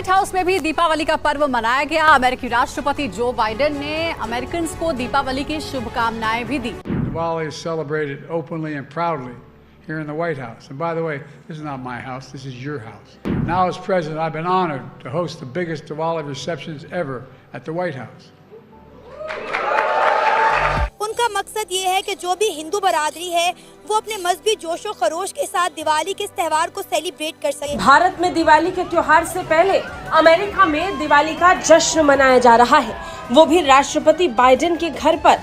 White house में भी दीपावली का पर्व मनाया गया। अमेरिकी राष्ट्रपति जो बाइडेन ने अमेरिकन्स को दीपावली की शुभकामनाएं भी दी। Diwali is celebrated openly and proudly here in the White House. And by the way, this is not my house, this is your house. Now as president, I've been honored to host the biggest Diwali receptions ever at the White House. उनका मकसद ये है कि जो भी हिंदू बरादरी है वो अपने मजहबी जोशो खरोश के साथ दिवाली के इस त्यौहार को सेलिब्रेट कर सके। भारत में दिवाली के त्योहार से पहले अमेरिका में दिवाली का जश्न मनाया जा रहा है, वो भी राष्ट्रपति बाइडेन के घर पर।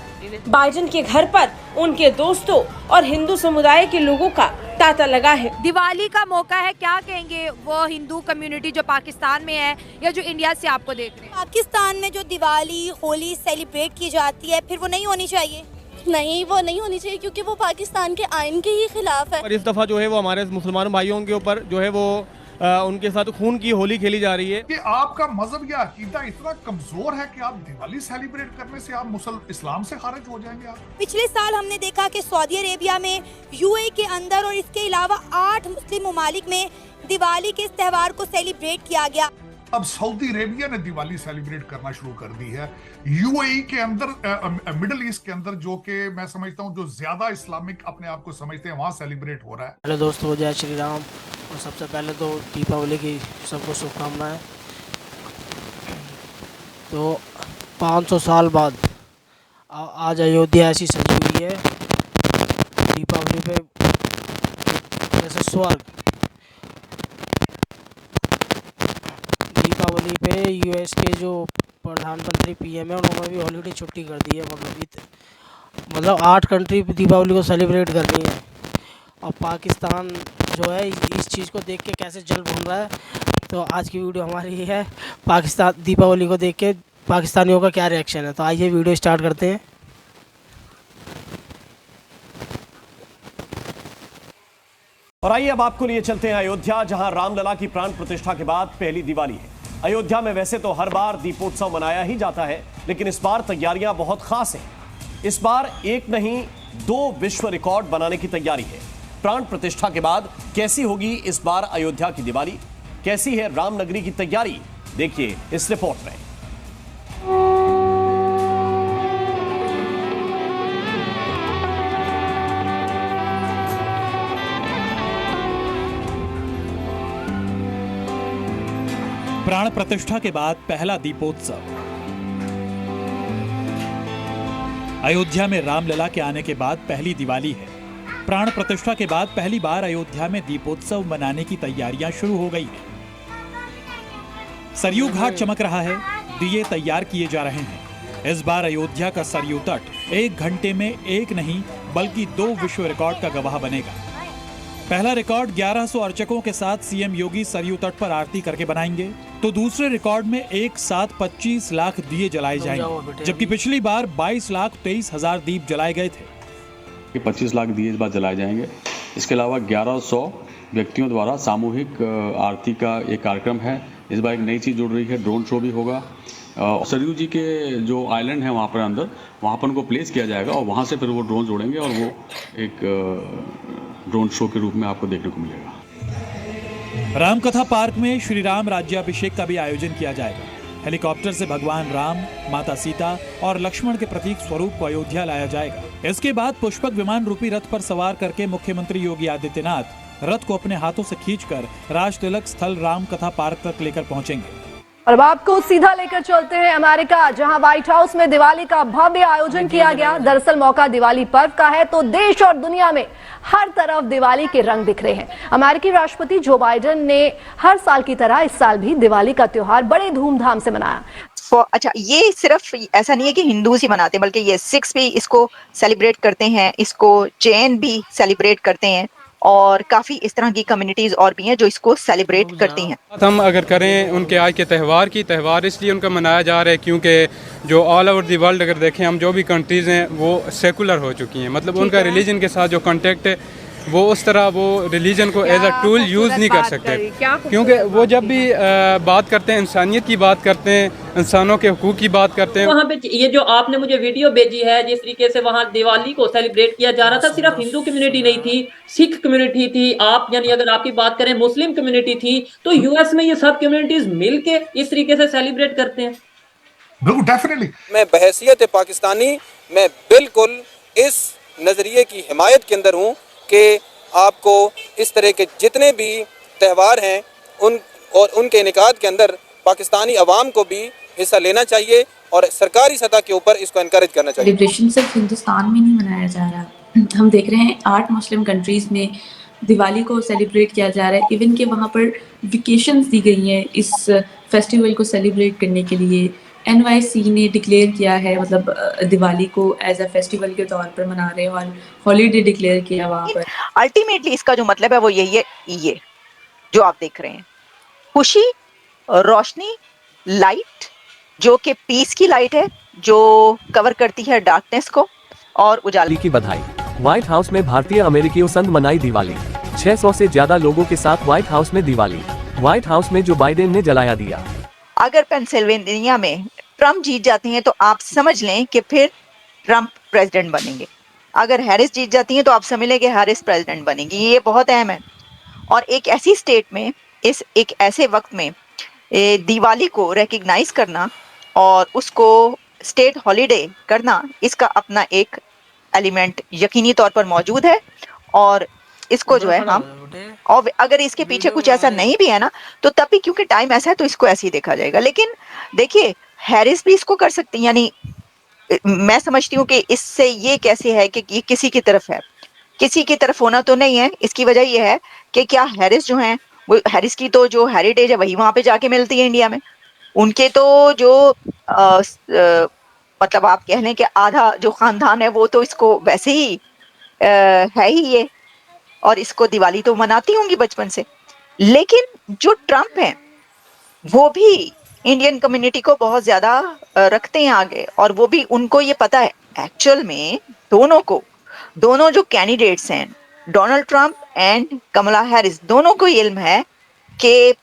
बाइडेन के घर पर उनके दोस्तों और हिंदू समुदाय के लोगों का तांता लगा है। दिवाली का मौका है, क्या कहेंगे वो हिंदू कम्युनिटी जो पाकिस्तान में है या जो इंडिया से आपको देख रहे हैं? पाकिस्तान में जो दिवाली होली सेलिब्रेट की जाती है फिर वो नहीं होनी चाहिए? नहीं, वो नहीं होनी चाहिए क्योंकि वो पाकिस्तान के आइन के ही खिलाफ है। और इस दफ़ा जो है वो हमारे मुसलमान भाइयों के ऊपर जो है वो उनके साथ खून की होली खेली जा रही है। कि आपका मजहब या अकीदा इतना कमजोर है कि आप दिवाली सेलिब्रेट करने से आप इस्लाम से खारिज हो जाएंगे। आप पिछले साल हमने देखा कि सऊदी अरेबिया में, यूएई के अंदर और इसके अलावा 8 मुस्लिम ममालिक में दिवाली के इस त्यौहार को सेलिब्रेट किया गया। अब सऊदी अरेबिया ने दिवाली सेलिब्रेट करना शुरू कर दी है। यूएई के अंदर, मिडिल ईस्ट के अंदर, जो कि मैं समझता हूँ जो ज्यादा इस्लामिक अपने आप को समझते हैं, वहाँ सेलिब्रेट हो रहा है। हेलो दोस्तों, जय श्री राम। और सबसे पहले तो दीपावली की सबको शुभकामनाएं। तो 500 साल बाद आज अयोध्या ऐसी सजी हुई है दीपावली पे जैसे स्वर्ग। दीपावली पे यूएस के जो प्रधानमंत्री पीएम है उन्होंने भी हॉलीडे छुट्टी कर दी है। मतलब 8 कंट्री दीपावली को सेलिब्रेट कर रही है और पाकिस्तान जो है इस चीज़ को देख के कैसे जल भून रहा है। तो आज की वीडियो हमारी है पाकिस्तान दीपावली को देख के पाकिस्तानियों का क्या रिएक्शन है। तो आइए वीडियो स्टार्ट करते हैं। और आइए अब आपको लिए चलते हैं अयोध्या, जहां रामलला की प्राण प्रतिष्ठा के बाद पहली दिवाली है। अयोध्या में वैसे तो हर बार दीपोत्सव मनाया ही जाता है, लेकिन इस बार तैयारियां बहुत खास हैं। इस बार एक नहीं 2 विश्व रिकॉर्ड बनाने की तैयारी है। प्राण प्रतिष्ठा के बाद कैसी होगी इस बार अयोध्या की दिवाली, कैसी है रामनगरी की तैयारी, देखिए इस रिपोर्ट में। प्राण प्रतिष्ठा के बाद पहला दीपोत्सव। अयोध्या में रामलला के आने के बाद पहली दिवाली है। प्राण प्रतिष्ठा के बाद पहली बार अयोध्या में दीपोत्सव मनाने की तैयारियां शुरू हो गई हैं। सरयू घाट चमक रहा है, दिए तैयार किए जा रहे हैं। इस बार अयोध्या का सरयू तट 1 घंटे में एक नहीं बल्कि 2 विश्व रिकॉर्ड का गवाह बनेगा। पहला रिकॉर्ड 1100 अर्चकों के साथ सीएम योगी सरयू तट पर आरती करके बनाएंगे, तो दूसरे रिकॉर्ड में एक साथ 25 लाख दिए जलाए जाएंगे, जबकि पिछली बार 22,23,000 दीप जलाए गए थे। 25 लाख दिए इस बार जलाए जाएंगे। इसके अलावा 1100 व्यक्तियों द्वारा सामूहिक आरती का एक कार्यक्रम है। इस बार एक नई चीज़ जुड़ रही है, ड्रोन शो भी होगा। सरयू जी के जो आइलैंड है वहाँ पर अंदर, वहाँ पर उनको प्लेस किया जाएगा और वहाँ से फिर वो ड्रोन जोड़ेंगे और वो एक ड्रोन शो के रूप में आपको देखने को मिलेगा। रामकथा पार्क में श्री राम राज्याभिषेक का भी आयोजन किया जाएगा। हेलीकॉप्टर से भगवान राम, माता सीता और लक्ष्मण के प्रतीक स्वरूप को अयोध्या लाया जाएगा। इसके बाद पुष्पक विमान रूपी रथ पर सवार करके मुख्यमंत्री योगी आदित्यनाथ रथ को अपने हाथों से खींचकर राज तिलक स्थल रामकथा पार्क तक लेकर पहुंचेंगे। और अब आपको सीधा लेकर चलते हैं अमेरिका, जहां व्हाइट हाउस में दिवाली का भव्य आयोजन किया गया। दरअसल मौका दिवाली पर्व का है, तो देश और दुनिया में हर तरफ दिवाली के रंग दिख रहे हैं। अमेरिकी राष्ट्रपति जो बाइडेन ने हर साल की तरह इस साल भी दिवाली का त्योहार बड़े धूमधाम से मनाया। अच्छा, ये सिर्फ ऐसा नहीं है कि हिंदूज ही मनाते हैं, बल्कि ये सिख्स भी इसको सेलिब्रेट करते हैं, इसको जैन भी सेलिब्रेट करते हैं और काफी इस तरह की कम्युनिटीज और भी हैं जो इसको सेलिब्रेट करती हैं। हम अगर करें उनके आज के त्यौहार इसलिए उनका मनाया जा रहा है क्योंकि जो ऑल ओवर दी वर्ल्ड अगर देखें हम, जो भी कंट्रीज हैं वो सेकुलर हो चुकी हैं। मतलब उनका रिलीजन के साथ जो कॉन्टेक्ट है वो उस तरह वो रिलीजन को एज अ टूल यूज़ नहीं कर सकते, क्योंकि वो जब भी बात करते हैं इंसानियत की बात करते हैं, इंसानों के हुकूक की बात करते हैं। वहाँ पे ये जो आपने मुझे वीडियो भेजी है, जिस तरीके से वहाँ दिवाली को सेलिब्रेट किया जा रहा था, सिर्फ हिंदू कम्युनिटी नहीं थी, सिख कम्युनिटी थी, आप यानी अगर आपकी बात करें मुस्लिम कम्युनिटी थी, तो यूएस में ये सब कम्युनिटीज मिलके इस तरीके से सेलिब्रेट करते हैं। बिल्कुल, डेफिनेटली। मैं बहैसियत पाकिस्तानी मैं बिल्कुल इस नज़रिए की हिमायत के अंदर हूँ कि आपको इस तरह के जितने भी त्यौहार हैं उनके इनेकाद के अंदर पाकिस्तानी अवाम को भी हिस्सा लेना चाहिए और सरकारी सतह के ऊपर इसको एनकरेज करना चाहिए। सेलिब्रेशन सिर्फ हिंदुस्तान में नहीं मनाया जा रहा, हम देख रहे हैं 8 मुस्लिम कंट्रीज़ में दिवाली को सेलिब्रेट किया जा रहा है। इवन के वहाँ पर वेकेशंस दी गई हैं इस फेस्टिवल को सेलिब्रेट करने के लिए। NYC ने डिक्लेयर किया है, मतलब दिवाली को एज अ फेस्टिवल के तौर पर मना रहे हैं और हॉलीडे डिक्लेयर किया वहाँ पर। अल्टीमेटली इसका जो मतलब है वो यही है, ये जो आप देख रहे हैं, खुशी, रोशनी, लाइट, जो कि पीस की लाइट है, जो कवर करती है डार्कनेस को और उजाला की बधाई। व्हाइट हाउस में भारतीय अमेरिकियों संग मनाई दिवाली। 600 से ज्यादा लोगों के साथ व्हाइट हाउस में दिवाली। व्हाइट हाउस में जो बाइडेन ने जलाया दिया। अगर पेंसिल्वेनिया में ट्रम्प जीत जाते हैं तो आप समझ लें कि फिर ट्रम्प प्रेसिडेंट बनेंगे। अगर हैरिस जीत जाती हैं तो आप समझ लें कि हैरिस प्रेसिडेंट बनेंगी। ये बहुत अहम है। और एक ऐसी स्टेट में एक ऐसे वक्त में दिवाली को रिकग्नाइज करना और उसको स्टेट हॉलीडे करना, इसका अपना एक एलिमेंट यकीनी तौर पर मौजूद है। और इसको जो है हम, और अगर इसके पीछे कुछ ऐसा नहीं भी है ना, तो तब भी क्योंकि टाइम ऐसा है तो इसको ऐसे ही देखा जाएगा। लेकिन देखिए, हैरिस भी इसको कर सकती है। यानी मैं समझती हूँ कि इससे ये कैसे है कि ये किसी की तरफ है, किसी की तरफ होना तो नहीं है। इसकी वजह ये है कि क्या हैरिस जो हैं, वो हैरिस की तो जो हेरिटेज है वही वहाँ पे जाके मिलती है इंडिया में। उनके तो जो मतलब आप कह लें कि आधा जो खानदान है वो तो इसको वैसे ही है ही ये, और इसको दिवाली तो मनाती होंगी बचपन से। लेकिन जो ट्रम्प हैं वो भी इंडियन कम्युनिटी को बहुत ज्यादा रखते हैं आगे, और वो भी उनको ये पता है एक्चुअल में दोनों जो कैंडिडेट्स हैं, Donald Trump and Kamala Harris, दोनों को इल्म है कि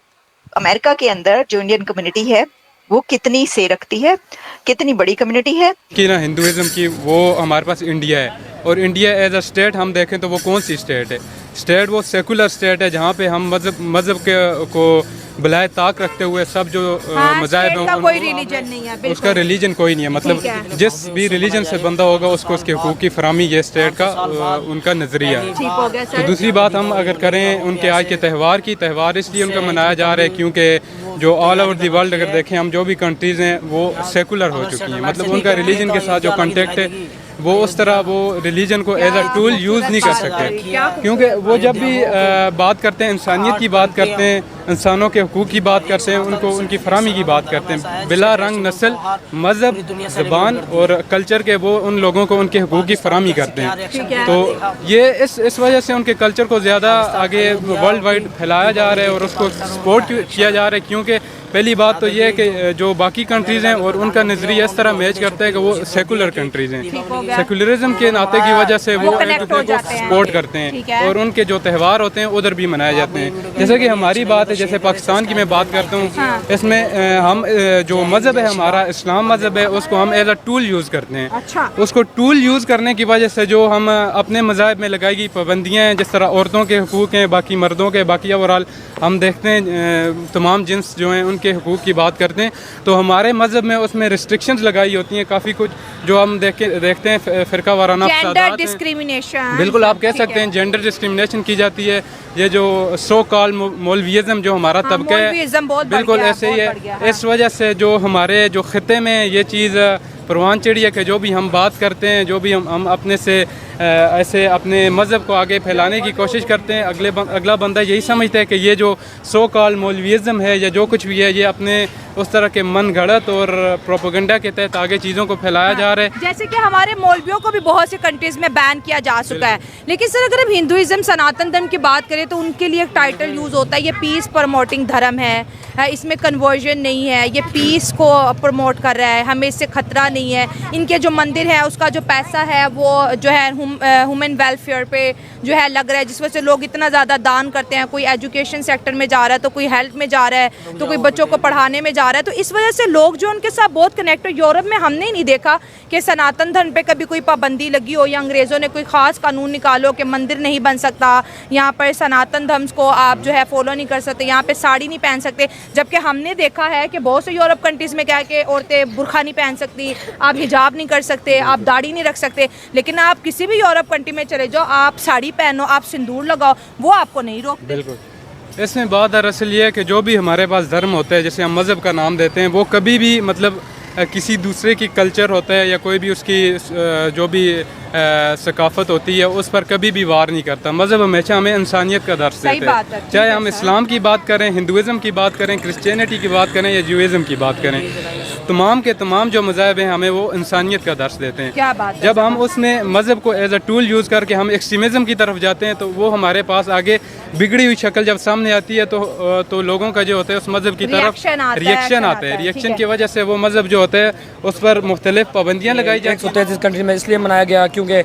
अमेरिका के अंदर जो इंडियन कम्युनिटी है वो कितनी से रखती है, कितनी बड़ी कम्युनिटी है कि ना हिंदुइज्म की। वो हमारे पास इंडिया है, और इंडिया एज अ स्टेट हम देखें तो वो कौन सी स्टेट है? स्टेट वो सेकुलर स्टेट है, जहाँ पे हम मज़हब को बलाए ताक रखते हुए सब जो मज़ाहिब हैं, कोई रिलीजन नहीं है, उसका रिलीजन कोई नहीं है। मतलब जिस भी रिलीजन से बंदा होगा उसको उसके हुकूक की फरामी ये स्टेट का उनका नज़रिया है। तो दूसरी बात हम अगर करें उनके आज के त्यौहार इसलिए उनका मनाया जा रहा है क्योंकि जो ऑल ओवर दी वर्ल्ड अगर देखें हम, जो भी कंट्रीज़ हैं वो सेकुलर हो चुकी हैं। मतलब उनका रिलीजन के साथ जो कॉन्टेक्ट है वो उस तरह वो रिलीजन को एज अ टूल यूज़ नहीं कर सकते, क्योंकि वो जब भी बात करते हैं इंसानियत की बात करते हैं, इंसानों के हुकूक की बात करते हैं, उनको उनकी फरामी की बात करते हैं, बिला रंग नस्ल मज़हब ज़बान और कल्चर के वो उन लोगों को उनके हुकूक की फरामी करते हैं। तो ये इस वजह से उनके कल्चर को ज़्यादा आगे वर्ल्ड वाइड फैलाया जा रहा है और उसको सपोर्ट किया जा रहा है। क्योंकि पहली बात तो ये है कि जो बाकी कंट्रीज़ हैं और उनका नज़रिया इस तरह मैच करता है कि वो सेकुलर कंट्रीज़ हैं, सेकुलरिज्म के नाते की वजह से वो एक दूसरे को सपोर्ट करते हैं और उनके जो त्यौहार होते हैं उधर भी मनाए जाते हैं। जैसे कि हमारी बात है, जैसे पाकिस्तान की मैं बात करता हूँ, इसमें हम जो मज़हब है हमारा इस्लाम मज़हब है, उसको हम एज अ टूल यूज़ करते हैं। उसको टूल यूज़ करने की वजह से जो हम अपने मज़ाहिब में लगाई गई पाबंदियाँ हैं, जिस तरह औरतों के हुकूक हैं, बाकी मर्दों के, बाकी ओवरऑल हम देखते हैं तमाम जिन्स जो हैं उनके हुकूक की बात करते हैं, तो हमारे मज़हब में उसमें रिस्ट्रिक्शंस लगाई होती हैं काफ़ी कुछ, जो हम देखते हैं फ़िरका वाराना जेंडर डिस्क्रिमिनेशन, बिल्कुल आप कह सकते हैं जेंडर डिस्क्रिमिनेशन की जाती है। ये जो सो कॉल मौलविज़म जो हमारा तबका है, बिल्कुल ऐसे ही है। इस वजह से जो हमारे जो ख़ित्ते में ये चीज़ परवान चढ़ी है कि जो भी हम बात करते हैं, जो भी हम अपने से ऐसे अपने मज़हब को आगे फैलाने की कोशिश करते हैं, अगला बंदा यही समझता है कि ये जो सो कॉल मौलविज़म है या जो कुछ भी है, ये अपने उस तरह के मन गढ़त और प्रोपेगेंडा के तहत आगे चीज़ों को फैलाया जा रहा है। जैसे कि हमारे मौलवियों को भी बहुत से कंट्रीज़ में बैन किया जा चुका है। लेकिन सर अगर हम हिंदुइज्म सनातन धर्म की बात करें तो उनके लिए एक टाइटल यूज़ होता है, ये पीस प्रमोटिंग धर्म है, इसमें कन्वर्जन नहीं है, ये पीस को प्रमोट कर रहा है, हमें इससे खतरा नहीं है। इनके जो मंदिर है उसका जो पैसा है वो जो है ह्यूमन वेलफेयर पे जो है लग रहा है, जिस वजह से लोग इतना ज़्यादा दान करते हैं। कोई एजुकेशन सेक्टर में जा रहा है, तो कोई हेल्थ में जा रहा है, तो कोई बच्चों को पढ़ाने में जा रहा है। तो इस वजह से लोग जो उनके साथ बहुत कनेक्ट है। यूरोप में हमने नहीं देखा कि सनातन धर्म पे कभी कोई पाबंदी लगी हो या अंग्रेज़ों ने कोई ख़ास कानून निकालो कि मंदिर नहीं बन सकता, यहाँ पर सनातन धर्म को आप जो है फॉलो नहीं कर सकते, यहाँ पे साड़ी नहीं पहन सकते। जबकि हमने देखा है कि बहुत से यूरोप कंट्रीज़ में क्या है कि औरतें बुर्खा नहीं पहन सकती, आप हिजाब नहीं कर सकते, आप दाढ़ी नहीं रख सकते। लेकिन आप किसी भी यूरोप कंट्री में चले जाओ, आप साड़ी पहनो, आप सिंदूर लगाओ, वो आपको नहीं रोकते। बिल्कुल। इसमें बात दरअसल ये है कि जो भी हमारे पास धर्म होता है, जैसे हम मज़हब का नाम देते हैं, वो कभी भी मतलब किसी दूसरे की कल्चर होता है या कोई भी उसकी जो भी सकाफ़त होती है उस पर कभी भी वार नहीं करता। मज़हब हमेशा हमें इंसानियत का दर्स देता है, चाहे हम इस्लाम की बात करें, हिंदुज़म की बात करें, क्रिश्चियनिटी की बात करें या जूइज़म की बात करें। तमाम के तमाम जो मज़हब हैं हमें वो इंसानियत का दर्स देते हैं। क्या बात है। जब हम उसमें मज़हब को एज अ टूल यूज़ करके हम एक्सट्रीमिज़म की तरफ जाते हैं तो वो हमारे पास आगे बिगड़ी हुई शक्ल जब सामने आती है तो लोगों का जो होता है उस मज़हब की तरफ रिएक्शन आता है। रिएक्शन की वजह से वो मज़हब जो होता है उस पर मुख्तलिफ पाबंदियाँ लगाई जाती हैं। 133 कंट्री में इसलिए मनाया गया क्योंकि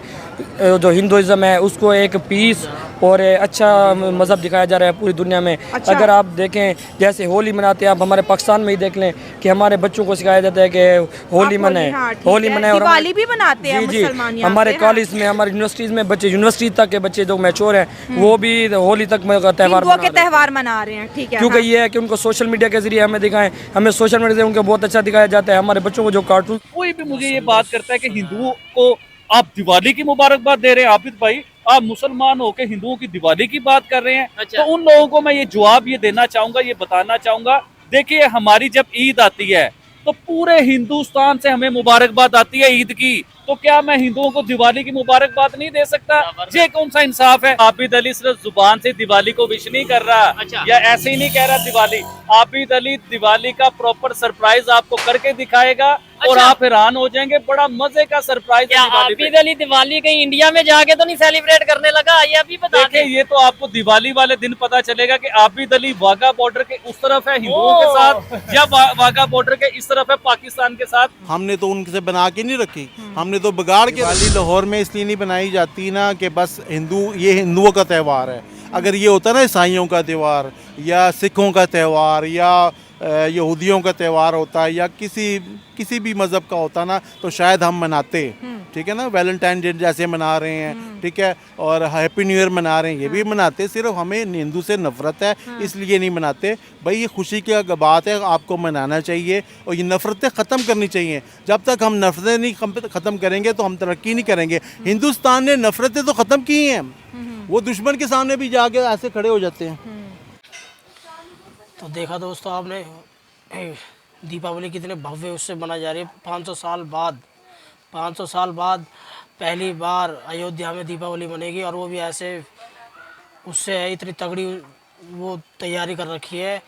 जो हिंदुज़म है उसको एक पीस और अच्छा मज़हब दिखाया जा रहा है पूरी दुनिया में। अच्छा। अगर आप देखें जैसे होली मनाते हैं, आप हमारे पाकिस्तान में ही देख लें कि हमारे बच्चों को सिखाया जाता है कि होली मनाएं, होली मनाएं। और दिवाली भी मनाते हैं मुसलमान यहाँ हमारे पे, कॉलेज में, हमारे यूनिवर्सिटीज़ में बच्चे, यूनिवर्सिटी तक के बच्चे जो मैच्योर हैं वो भी होली तक त्यौहार मना रहे हैं। ठीक है, क्योंकि ये है कि उनको सोशल मीडिया के जरिए हमें दिखाएं, हमें सोशल मीडिया से उनको बहुत अच्छा दिखाया जाता है। हमारे बच्चों को जो कार्टून, कोई भी मुझे ये बात करता है कि हिंदुओं को आप दिवाली की मुबारकबाद दे रहे हैं, आबिद भाई आप मुसलमान होकर हिंदुओं की दिवाली की बात कर रहे हैं। अच्छा। तो उन लोगों को मैं ये जवाब ये देना चाहूंगा, ये बताना चाहूंगा, देखिए हमारी जब ईद आती है तो पूरे हिंदुस्तान से हमें मुबारकबाद आती है ईद की, तो क्या मैं हिंदुओं को दिवाली की मुबारकबाद नहीं दे सकता? ये कौन सा इंसाफ है? आबिद अली सिर्फ जुबान से दिवाली को विश नहीं कर रहा। अच्छा। या ऐसे ही नहीं कह रहा दिवाली। आबिद अली दिवाली का प्रॉपर सरप्राइज आपको करके दिखाएगा। अच्छा। और आप हैरान हो जाएंगे, बड़ा मजे का सरप्राइज है। आबिद अली दिवाली कहीं इंडिया में जाके तो नहीं सेलिब्रेट करने लगा? ये अभी बता दें। ये तो आपको दिवाली वाले दिन पता चलेगा कि आबिद अली वाघा बॉर्डर के उस तरफ है हिंदुओं के साथ या वाघा बॉर्डर के इस तरफ है पाकिस्तान के साथ। हमने तो उनसे बना के नहीं रखी, हमने तो बिगाड़ के। दिवाली लाहौर में इसलिए नहीं बनाई जाती ना कि बस ये हिंदुओं का त्यौहार है। अगर ये होता ना ईसाइयों का त्यौहार या सिखों का त्यौहार या यहूदियों का त्यौहार होता है या किसी भी मज़हब का होता ना तो शायद हम मनाते। ठीक है ना, वैलेंटाइन डे जैसे मना रहे हैं, ठीक है, और हैप्पी न्यू ईयर मना रहे हैं, ये भी मनाते। सिर्फ हमें हिंदू से नफरत है इसलिए नहीं मनाते। भाई ये खुशी की बात है, आपको मनाना चाहिए और ये नफरतें ख़त्म करनी चाहिए। जब तक हम नफरतें नहीं ख़त्म करेंगे तो हम तरक्की नहीं करेंगे। हिंदुस्तान ने नफरतें तो ख़त्म की हैं, वो दुश्मन के सामने भी जाके ऐसे खड़े हो जाते हैं। तो देखा दोस्तों आपने दीपावली कितने भव्य उससे मनाई जा रही है। 500 साल बाद पहली बार अयोध्या में दीपावली मनेगी और वो भी ऐसे उससे इतनी तगड़ी वो तैयारी कर रखी है।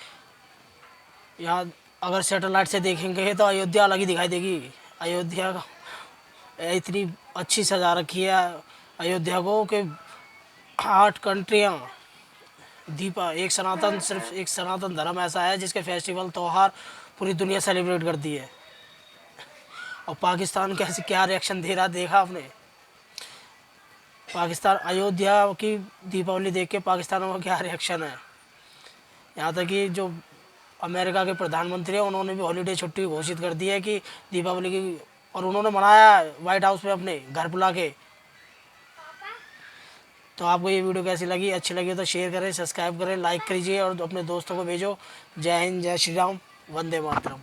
यहाँ अगर सैटेलाइट से देखेंगे तो अयोध्या अलग ही दिखाई देगी। अयोध्या इतनी अच्छी सजा रखी है अयोध्या को कि 8 कंट्रियाँ सिर्फ एक सनातन धर्म ऐसा है जिसके फेस्टिवल त्यौहार पूरी दुनिया सेलिब्रेट करती है। और पाकिस्तान कैसे क्या रिएक्शन दे रहा देखा आपने? पाकिस्तान अयोध्या की दीपावली देख के पाकिस्तान का क्या रिएक्शन है। यहाँ तक कि जो अमेरिका के प्रधानमंत्री हैं उन्होंने भी हॉलीडे छुट्टी घोषित कर दी है कि दीपावली की, और उन्होंने मनाया व्हाइट हाउस में अपने घर बुला के। तो आपको ये वीडियो कैसी लगी? अच्छी लगी तो शेयर करें, सब्सक्राइब करें, लाइक कीजिए और अपने दोस्तों को भेजो। जय हिंद, जय श्री राम, वंदे मातरम।